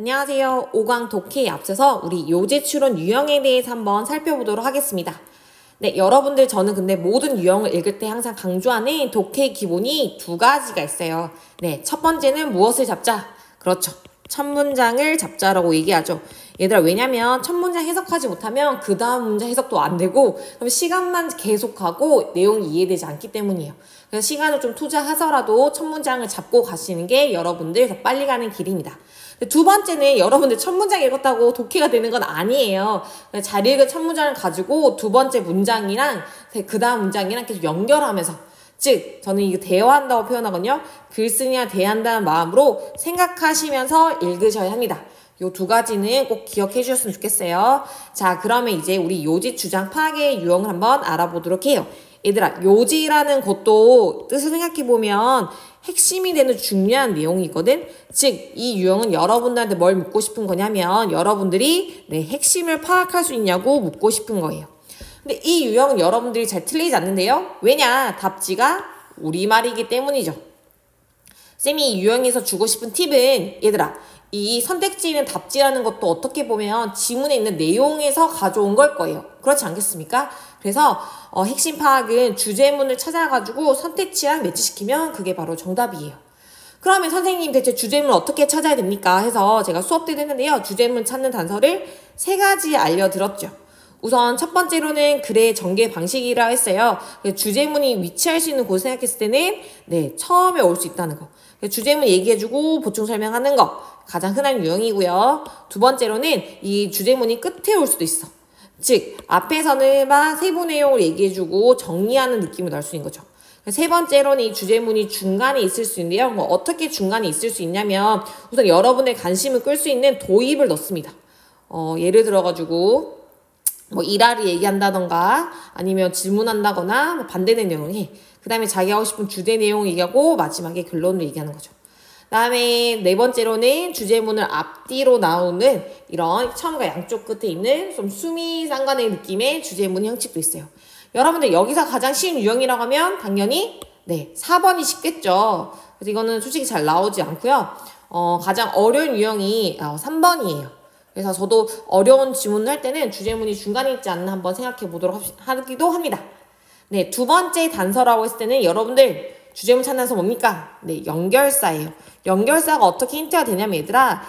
안녕하세요. 5강 독해에 앞서서 우리 요지 추론 유형에 대해서 한번 살펴보도록 하겠습니다. 네, 여러분들 저는 근데 모든 유형을 읽을 때 항상 강조하는 독해의 기본이 두 가지가 있어요. 네, 첫 번째는 무엇을 잡자? 그렇죠. 첫 문장을 잡자라고 얘기하죠. 얘들아, 왜냐면 첫 문장 해석하지 못하면 그 다음 문장 해석도 안 되고 그럼 시간만 계속하고 내용이 이해되지 않기 때문이에요. 그래서 시간을 좀 투자하서라도 첫 문장을 잡고 가시는 게 여러분들 더 빨리 가는 길입니다. 두 번째는 여러분들 첫 문장 읽었다고 독해가 되는 건 아니에요. 잘 읽은 첫 문장을 가지고 두 번째 문장이랑 그 다음 문장이랑 계속 연결하면서, 즉 저는 이거 대화한다고 표현하거든요. 글쓰기나 대한다는 마음으로 생각하시면서 읽으셔야 합니다. 요 두 가지는 꼭 기억해 주셨으면 좋겠어요. 자, 그러면 이제 우리 요지 주장 파악의 유형을 한번 알아보도록 해요. 얘들아, 요지라는 것도 뜻을 생각해보면 핵심이 되는 중요한 내용이거든. 즉, 이 유형은 여러분들한테 뭘 묻고 싶은 거냐면 여러분들이 핵심을 파악할 수 있냐고 묻고 싶은 거예요. 근데 이 유형은 여러분들이 잘 틀리지 않는데요. 왜냐? 답지가 우리말이기 때문이죠. 쌤이 이 유형에서 주고 싶은 팁은, 얘들아, 이 선택지는 답지라는 것도 어떻게 보면 지문에 있는 내용에서 가져온 걸 거예요. 그렇지 않겠습니까? 그래서 핵심 파악은 주제문을 찾아가지고 선택지랑 매치시키면 그게 바로 정답이에요. 그러면 선생님 대체 주제문을 어떻게 찾아야 됩니까? 해서 제가 수업 때도 했는데요. 주제문 찾는 단서를 3가지 알려드렸죠. 우선 첫 번째로는 글의 전개 방식이라 했어요. 주제문이 위치할 수 있는 곳을 생각했을 때는 처음에 올 수 있다는 거. 주제문 얘기해주고 보충 설명하는 거 가장 흔한 유형이고요. 두 번째로는 이 주제문이 끝에 올 수도 있어. 즉 앞에서는 막 세부 내용을 얘기해주고 정리하는 느낌을 날 수 있는 거죠. 세 번째로는 이 주제문이 중간에 있을 수 있는데요. 어떻게 중간에 있을 수 있냐면 우선 여러분의 관심을 끌 수 있는 도입을 넣습니다. 예를 들어가지고 일화를 얘기한다던가 아니면 질문한다거나 반대되는 내용이, 그 다음에 자기 하고 싶은 주제 내용 얘기하고 마지막에 결론을 얘기하는 거죠. 그 다음에 네 번째로는 주제문을 앞뒤로 나오는 이런 처음과 양쪽 끝에 있는 좀 수미상관의 느낌의 주제문 형식도 있어요. 여러분들 여기서 가장 쉬운 유형이라고 하면 당연히 4번이 쉽겠죠. 그래서 이거는 솔직히 잘 나오지 않고요. 가장 어려운 유형이 3번이에요. 그래서 저도 어려운 지문을 할 때는 주제문이 중간에 있지 않나 한번 생각해 보도록 하기도 합니다. 두 번째 단서라고 했을 때는 여러분들 주제문 찾는 단서 뭡니까? 연결사예요. 연결사가 어떻게 힌트가 되냐면 얘들아,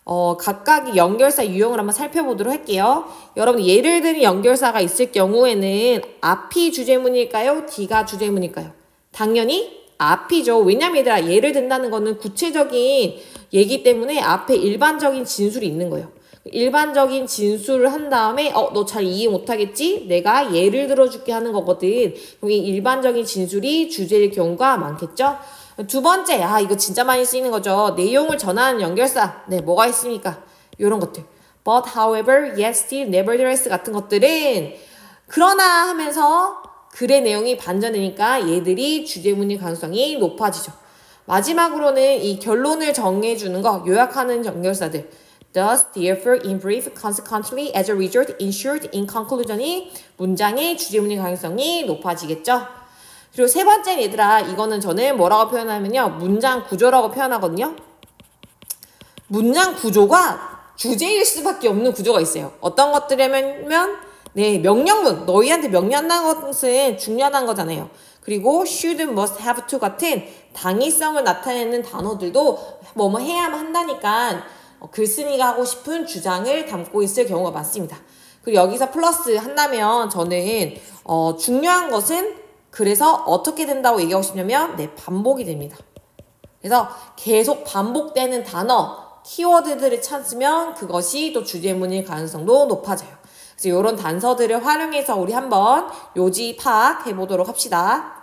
각각의 연결사 유형을 한번 살펴보도록 할게요. 여러분 예를 들은 연결사가 있을 경우에는 앞이 주제문일까요? 뒤가 주제문일까요? 당연히 앞이죠. 왜냐면 얘들아, 예를 든다는 거는 구체적인 얘기 때문에 앞에 일반적인 진술이 있는 거예요. 일반적인 진술을 한 다음에 너 잘 이해 못하겠지? 내가 예를 들어줄게 하는 거거든. 여기 일반적인 진술이 주제일 경우가 많겠죠? 두 번째, 이거 진짜 많이 쓰이는 거죠. 내용을 전하는 연결사. 뭐가 있습니까? 이런 것들. But, however, yet, still, nevertheless 같은 것들은 그러나 하면서 글의 내용이 반전되니까 얘들이 주제문일 가능성이 높아지죠. 마지막으로는 이 결론을 정해주는 거, 요약하는 연결사들. Thus, therefore, in brief, consequently, as a result, in short, in conclusion이 문장의 주제문일 가능성이 높아지겠죠. 그리고 세 번째 얘들아, 이거는 저는 뭐라고 표현하면요, 문장 구조라고 표현하거든요. 문장 구조가 주제일 수밖에 없는 구조가 있어요. 어떤 것들이냐면 명령문, 너희한테 명령한다는 것은 중요하다는 거잖아요. 그리고 should, must, have to 같은 당위성을 나타내는 단어들도 뭐뭐 해야만 한다니까 글쓴이가 하고 싶은 주장을 담고 있을 경우가 많습니다. 그리고 여기서 플러스 한다면 저는 중요한 것은 그래서 어떻게 된다고 얘기하고 싶냐면 반복이 됩니다. 그래서 계속 반복되는 단어, 키워드들을 찾으면 그것이 또 주제문일 가능성도 높아져요. 그래서 이런 단서들을 활용해서 우리 한번 요지 파악해 보도록 합시다.